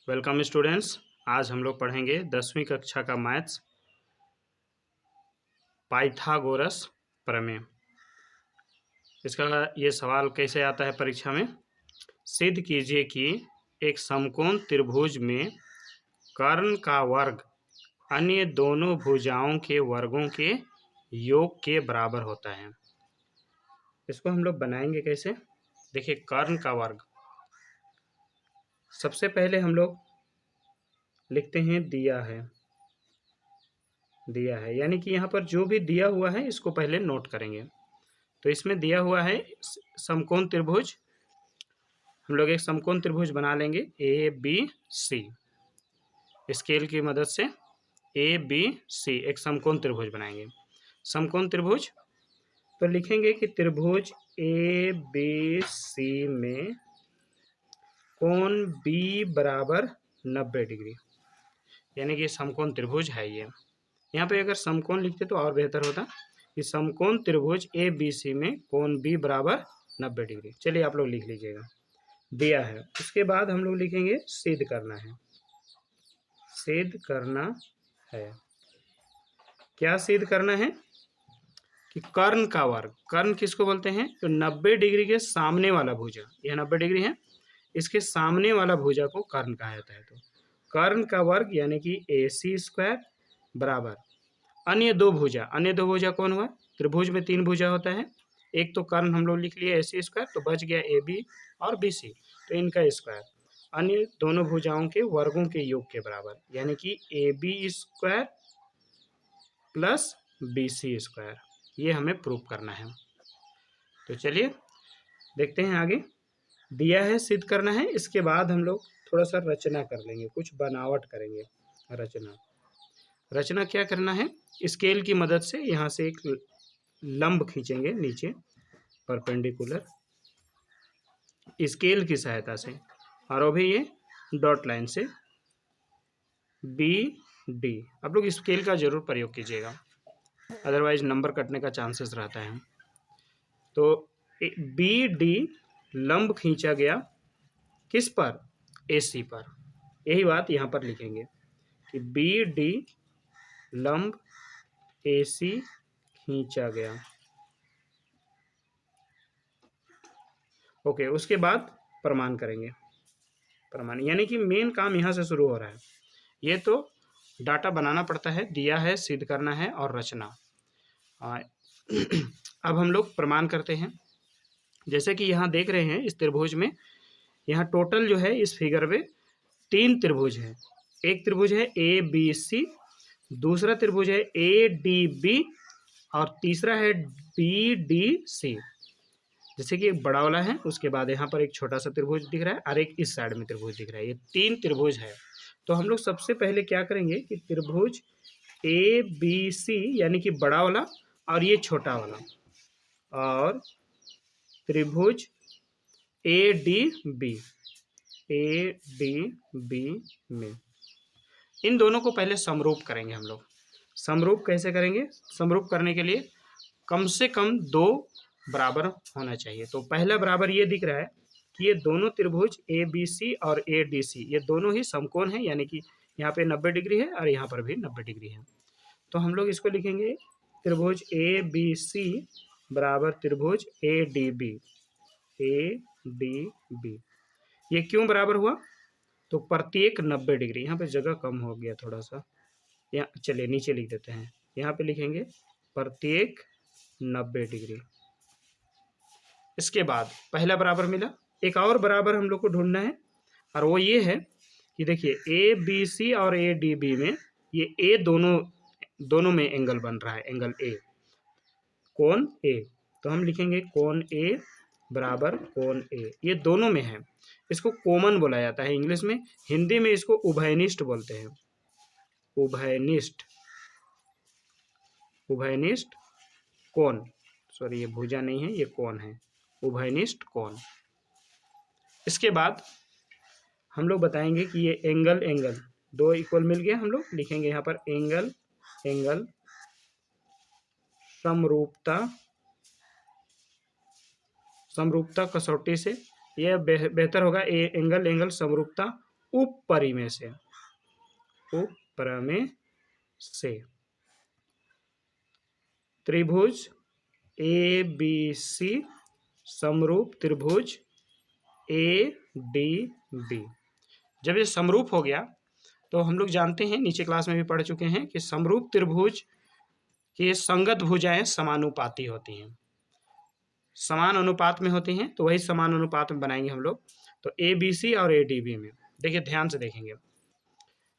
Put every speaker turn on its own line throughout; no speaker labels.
Welcome students. आज हम लोग पढ़ेंगे 10वीं कक्षा का मैथ्स पाइथागोरस प्रमेय। इसका ये सवाल कैसे आता है परीक्षा में। सिद्ध कीजिए कि एक समकोण त्रिभुज में कर्ण का वर्ग अन्य दोनों भुजाओं के वर्गों के योग के बराबर होता है। इसको हम लोग बनाएंगे कैसे। देखिए, कर्ण का वर्ग सबसे पहले हम लोग लिखते हैं दिया है, यानी कि यहाँ पर जो भी दिया हुआ है इसको पहले नोट करेंगे। तो इसमें दिया हुआ है समकोण त्रिभुज। हम लोग एक समकोण त्रिभुज बना लेंगे ए बी सी। स्केल की मदद से ए बी सी एक समकोण त्रिभुज बनाएंगे। समकोण त्रिभुज तो लिखेंगे कि त्रिभुज ए बी सी में कोण बी बराबर 90 डिग्री, यानी कि समकोण त्रिभुज है ये। यहाँ पे अगर समकोण लिखते तो और बेहतर होता कि समकोण त्रिभुज ए बी सी में कोण बी बराबर 90 डिग्री। चलिए आप लोग लिख लीजिएगा, दिया है। उसके बाद हम लोग लिखेंगे सिद्ध करना है। सिद्ध करना है, क्या सिद्ध करना है कि कर्ण का वर्ग, कर्ण किसको बोलते हैं, तो 90 डिग्री के सामने वाला भुजा, यह 90 डिग्री है, इसके सामने वाला भुजा को कर्ण कहा जाता है। तो कर्ण का वर्ग यानी कि AC² बराबर अन्य दो भुजा कौन हुआ, त्रिभुज में 3 भुजा होता है। एक तो कर्ण हम लोग लिख लिए AC², तो बच गया AB और BC, तो इनका स्क्वायर अन्य दोनों भुजाओं के वर्गों के योग के बराबर, यानी कि AB² प्लस BC²। ये हमें प्रूव करना है। तो चलिए देखते हैं आगे। दिया है, सिद्ध करना है। इसके बाद हम लोग थोड़ा सा रचना कर लेंगे, कुछ बनावट करेंगे। रचना क्या करना है, स्केल की मदद से यहाँ से एक लंब खींचेंगे नीचे परपेंडिकुलर स्केल की सहायता से, और वो भी ये डॉट लाइन से BD। आप लोग स्केल का जरूर प्रयोग कीजिएगा, अदरवाइज नंबर कटने का चांसेस रहता है। तो BD लंब खींचा गया किस पर, AC पर। यही बात यहाँ पर लिखेंगे कि BD लंब AC खींचा गया। ओके, उसके बाद प्रमाण करेंगे। प्रमाण यानी कि मेन काम यहाँ से शुरू हो रहा है। ये तो डाटा बनाना पड़ता है, दिया है, सिद्ध करना है और रचना। अब हम लोग प्रमाण करते हैं। जैसे कि यहाँ देख रहे हैं इस त्रिभुज में, यहाँ टोटल जो है इस फिगर में 3 त्रिभुज है। एक त्रिभुज है ABC, दूसरा त्रिभुज है ADB और तीसरा है BDC। जैसे कि एक बड़ा वाला है, उसके बाद यहाँ पर एक छोटा सा त्रिभुज दिख रहा है और एक इस साइड में त्रिभुज दिख रहा है। ये 3 त्रिभुज है। तो हम लोग सबसे पहले क्या करेंगे कि त्रिभुज ABC यानी कि बड़ा वाला और ये छोटा वाला, और त्रिभुज ADB में इन दोनों को पहले समरूप करेंगे हम लोग। समरूप कैसे करेंगे, समरूप करने के लिए कम से कम 2 बराबर होना चाहिए। तो पहला बराबर ये दिख रहा है कि ये दोनों त्रिभुज ABC और ADC ये दोनों ही समकोण हैं, यानी कि यहाँ पे 90 डिग्री है और यहाँ पर भी 90 डिग्री है। तो हम लोग इसको लिखेंगे त्रिभुज ABC बराबर त्रिभुज ADB। ये क्यों बराबर हुआ, तो प्रत्येक 90 डिग्री, यहाँ पे जगह कम हो गया थोड़ा सा, यहाँ चलिए नीचे लिख देते हैं, यहाँ पे लिखेंगे प्रत्येक 90 डिग्री। इसके बाद पहला बराबर मिला, एक और बराबर हम लोग को ढूंढना है, और वो ये है कि देखिए ABC और ADB में ये A दोनों में एंगल बन रहा है, एंगल A, कोण A। तो हम लिखेंगे कोण A बराबर कोण A, ये दोनों में है। इसको कॉमन बोला जाता है इंग्लिश में, हिंदी में इसको उभयनिष्ठ बोलते हैं। उभयनिष्ठ कोण, सॉरी ये भुजा नहीं है, ये कोण है, उभयनिष्ठ कोण। इसके बाद हम लोग बताएंगे कि ये एंगल 2 इक्वल मिल गया, हम लोग लिखेंगे यहाँ पर एंगल समरूपता कसौटी से, यह बेहतर होगा एंगल समरूपता उपपरिमेय से, उपप्रमेय से त्रिभुज ए बी सी समरूप त्रिभुज ए डी बी। जब ये समरूप हो गया तो हम लोग जानते हैं, नीचे क्लास में भी पढ़ चुके हैं कि समरूप त्रिभुज की संगत भुजाएं समानुपाती होती हैं, समान अनुपात में होती हैं, तो वही समान अनुपात में बनाएंगे हम लोग। तो ए बी सी और ए डी बी में देखिए, ध्यान से देखेंगे,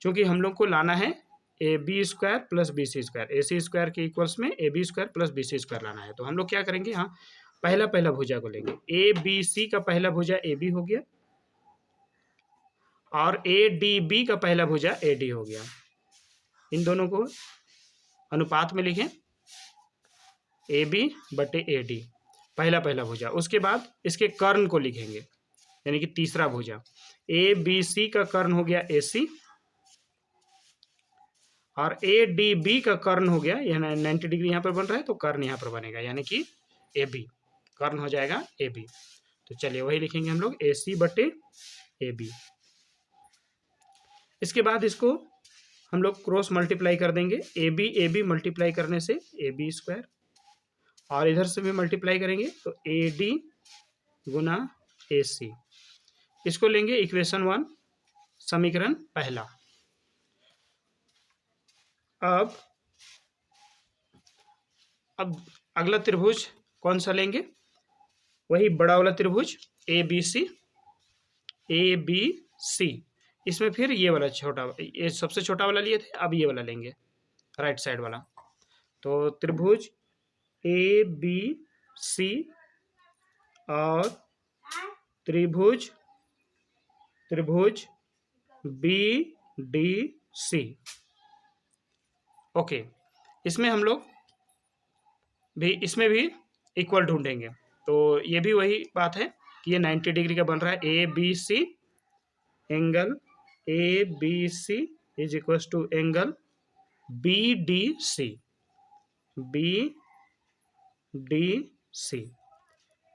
क्योंकि हम लोग को लाना है A B square plus B C square, A C square के इक्वल्स में A B square plus B C square लाना है। तो हम लोग क्या करेंगे, यहाँ पहला भुजा को लेंगे, ए बी सी का पहला भुजा ए बी हो गया और ए डी बी का पहला भुजा ए डी हो गया। इन दोनों को अनुपात में लिखें, ए बी बटे ए डी, पहला भुजा। उसके बाद इसके कर्ण को लिखेंगे, यानी कि तीसरा भुजा, ए बी सी का कर्ण हो गया ए सी और ए डी बी का कर्ण हो गया, यह 90 डिग्री यहाँ पर बन रहा है तो कर्ण यहाँ पर बनेगा, यानी कि ए बी, कर्ण हो जाएगा ए बी। तो चलिए वही लिखेंगे हम लोग, ए सी बटे ए बी। इसके बाद इसको हम लोग क्रॉस मल्टीप्लाई कर देंगे, ए बी मल्टीप्लाई करने से ए बी स्क्वायर, और इधर से भी मल्टीप्लाई करेंगे तो ए डी गुना ए सी। इसको लेंगे इक्वेशन 1, समीकरण पहला। अब अगला त्रिभुज कौन सा लेंगे, वही बड़ा वाला त्रिभुज ए बी सी। इसमें फिर ये वाला छोटा, ये सबसे छोटा वाला लिए थे, अब ये वाला लेंगे राइट साइड वाला। तो त्रिभुज ए बी सी और त्रिभुज बी डी सी। ओके, इसमें हम लोग भी इसमें भी इक्वल ढूंढेंगे। तो ये भी वही बात है कि ये 90 डिग्री का बन रहा है, A B C angle A B C is equal to angle B D C,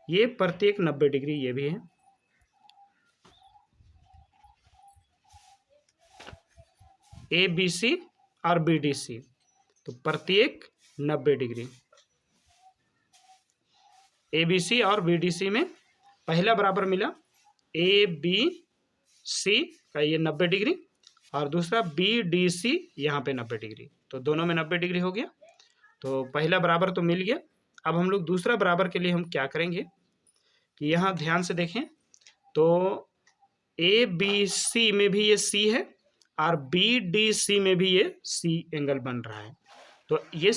ये प्रत्येक 90 डिग्री ये भी है। ए बी सी और बी डी सी, तो प्रत्येक 90 डिग्री। ए बी सी और बी डी सी में पहला बराबर मिला, ए बी सी का ये 90 डिग्री और दूसरा बी डी सी यहाँ पे 90 डिग्री, तो दोनों में 90 डिग्री हो गया। तो पहला बराबर तो मिल गया। अब हम लोग दूसरा बराबर के लिए हम क्या करेंगे कि यहाँ ध्यान से देखें, तो ए बी सी में भी ये सी है और बी डी सी में भी ये सी एंगल बन रहा है। तो ये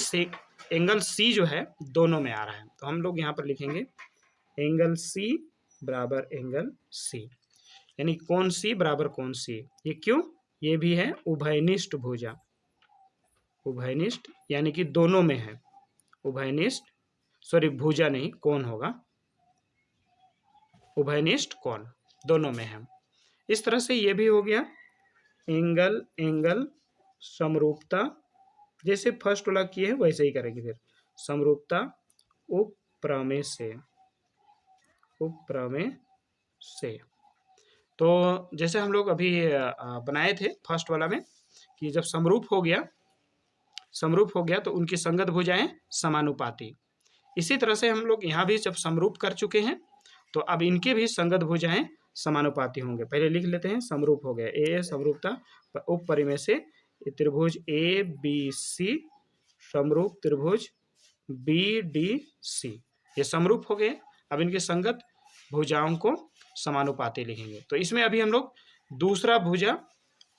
एंगल सी जो है दोनों में आ रहा है, तो हम लोग यहाँ पर लिखेंगे एंगल सी बराबर एंगल सी, यानी कोण सी बराबर कोण सी। ये क्यों, ये भी है उभयनिष्ठ भुजा, उभयनिष्ठ यानी कि दोनों में है, उभयनिष्ठ सॉरी भुजा नहीं कोण होगा, उभयनिष्ठ कोण दोनों में है। इस तरह से ये भी हो गया एंगल समरूपता, जैसे फर्स्ट वाला किए हैं वैसे ही करेंगे। फिर समरूपता उपप्रमेय से, तो जैसे हम लोग अभी बनाए थे फर्स्ट वाला में कि जब समरूप हो गया तो उनकी संगत भुजाएं समानुपाती। इसी तरह से हम लोग यहाँ भी जब समरूप कर चुके हैं तो अब इनके भी संगत भुजाएं समानुपाती होंगे। पहले लिख लेते हैं, समरूप हो गया, ए समरूपता उपपरिमेय से त्रिभुज ए बी सी समरूप त्रिभुज बी डी सी, ये समरूप हो गए। अब इनके संगत भुजाओं को समानुपाती लिखेंगे। तो इसमें अभी हम लोग दूसरा भुजा,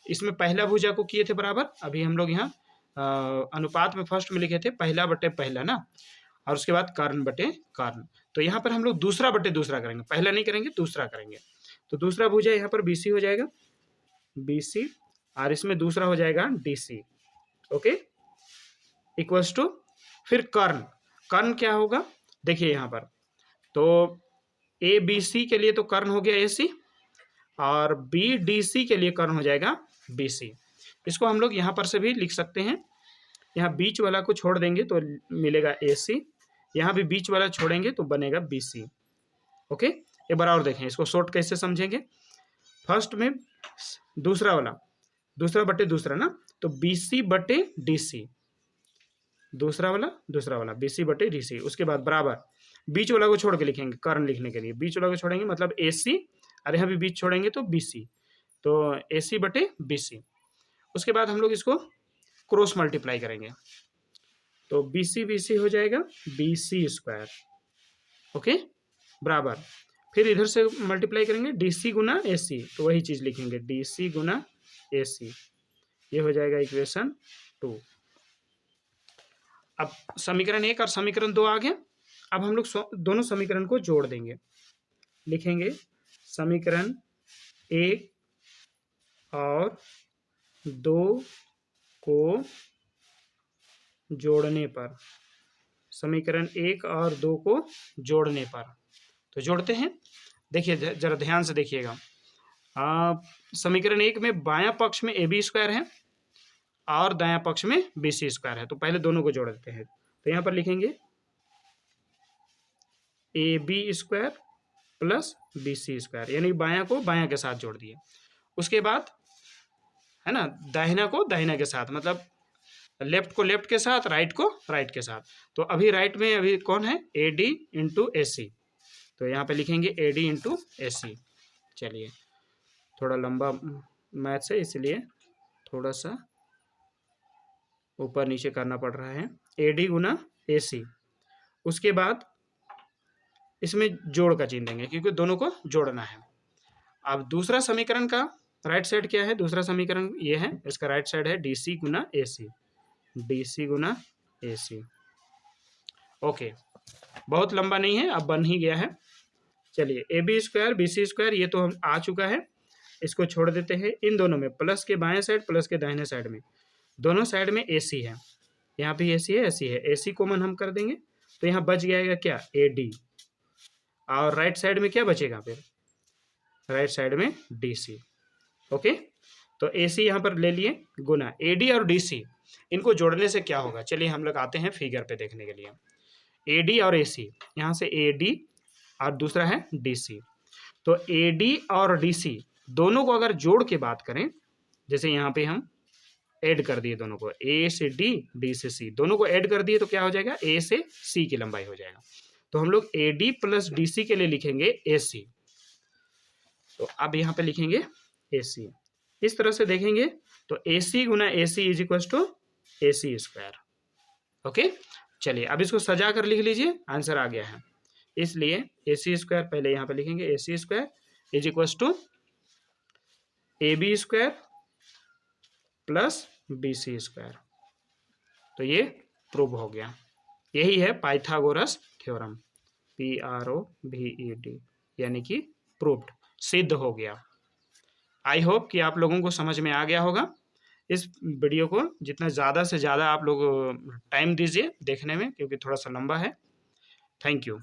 इसमें पहला भुजा को किए थे बराबर, अभी हम लोग यहाँ अनुपात में फर्स्ट में लिखे थे पहला बटे पहला ना, और उसके बाद कर्ण बटे कर्ण। तो यहाँ पर हम लोग दूसरा बटे दूसरा करेंगे, पहला नहीं करेंगे, दूसरा करेंगे। तो दूसरा भुजा यहाँ पर BC हो जाएगा, BC, और इसमें दूसरा हो जाएगा DC। ओके, इक्वल्स टू फिर कर्ण क्या होगा, देखिए यहाँ पर तो ABC के लिए तो कर्ण हो गया AC और BDC के लिए कर्ण हो जाएगा BC। इसको हम लोग यहाँ पर से भी लिख सकते हैं, यहाँ बीच वाला को छोड़ देंगे तो मिलेगा AC, यहाँ भी बीच वाला छोड़ेंगे तो बनेगा BC। ओके, एक बार और देखें इसको शॉर्ट कैसे समझेंगे। फर्स्ट में दूसरा वाला, दूसरा बटे दूसरा ना, तो BC बटे DC, दूसरा वाला BC बटे DC। उसके बाद बराबर बीच वाला को छोड़ के लिखेंगे, कर्ण लिखने के लिए बीच वाला को छोड़ेंगे, मतलब AC, और यहाँ भी बीच छोड़ेंगे तो BC, तो AC बटे BC। उसके बाद हम लोग इसको क्रॉस मल्टीप्लाई करेंगे, तो BC हो जाएगा BC स्क्वायर, ओके, बराबर फिर इधर से मल्टीप्लाई करेंगे DC गुना AC, तो वही चीज़ लिखेंगे DC गुना AC, ये हो जाएगा इक्वेशन 2। अब समीकरण 1 और समीकरण 2 आ गया। अब हम लोग दोनों समीकरण को जोड़ देंगे, लिखेंगे समीकरण 1 और 2 को जोड़ने पर, समीकरण 1 और 2 को जोड़ने पर, तो जोड़ते हैं। देखिए जरा ध्यान से देखिएगा, समीकरण 1 में बायां पक्ष में AB स्क्वायर है और दायां पक्ष में BC स्क्वायर है, तो पहले दोनों को जोड़ देते हैं। तो यहाँ पर लिखेंगे AB square plus BC square, यानी बायां को बायां के साथ जोड़ दिए। उसके बाद है ना, दाहिना को दाहिना के साथ, मतलब लेफ्ट को लेफ्ट के साथ, राइट को राइट के साथ। तो अभी राइट में अभी कौन है, AD इंटू AC, तो यहाँ पे लिखेंगे AD इंटू AC। चलिए थोड़ा लंबा मैथ्स है इसलिए थोड़ा सा ऊपर नीचे करना पड़ रहा है, AD गुना AC। उसके बाद इसमें जोड़ का चिन्ह देंगे क्योंकि दोनों को जोड़ना है। अब दूसरा समीकरण का राइट साइड क्या है, दूसरा समीकरण ये है, इसका राइट साइड है DC गुना AC, DC गुना AC, ओके, बहुत लंबा नहीं है, अब बन ही गया है। चलिए AB स्क्वायर BC स्क्वायर ये तो हम आ चुका है, इसको छोड़ देते हैं। इन दोनों में प्लस के बाएं साइड प्लस के दाहिने साइड में, दोनों साइड में AC है, यहाँ भी AC है, AC है, AC कॉमन हम कर देंगे, तो यहाँ बच जाएगा क्या, AD, और राइट साइड में क्या बचेगा, फिर राइट साइड में DC, ओके। तो AC यहाँ पर ले लिए गुना AD और DC, इनको जोड़ने से क्या होगा, चलिए हम लोग आते हैं फिगर पे देखने के लिए। AD और AC, यहाँ से AD और दूसरा है DC, तो AD और DC दोनों को अगर जोड़ के बात करें, जैसे यहाँ पे हम ऐड कर दिए दोनों को, A से D, D से C, दोनों को ऐड कर दिए तो क्या हो जाएगा, A से C की लंबाई हो जाएगा। तो हम लोग AD प्लस DC के लिए लिखेंगे AC, तो अब यहाँ पे लिखेंगे AC। इस तरह से देखेंगे तो AC गुना AC is equal to AC square, okay. चलिए अब इसको सजा कर लिख लीजिए, आंसर आ गया है। इसलिए AC स्क्वायर पहले यहाँ पे लिखेंगे, AC square is equal to AB square plus BC square, तो ये प्रूव हो गया। यही है पाइथागोरस थ्योरम, PROVED, यानी कि प्रूव्ड, सिद्ध हो गया। आई होप कि आप लोगों को समझ में आ गया होगा। इस वीडियो को जितना ज़्यादा से ज़्यादा आप लोग टाइम दीजिए देखने में, क्योंकि थोड़ा सा लंबा है। Thank you.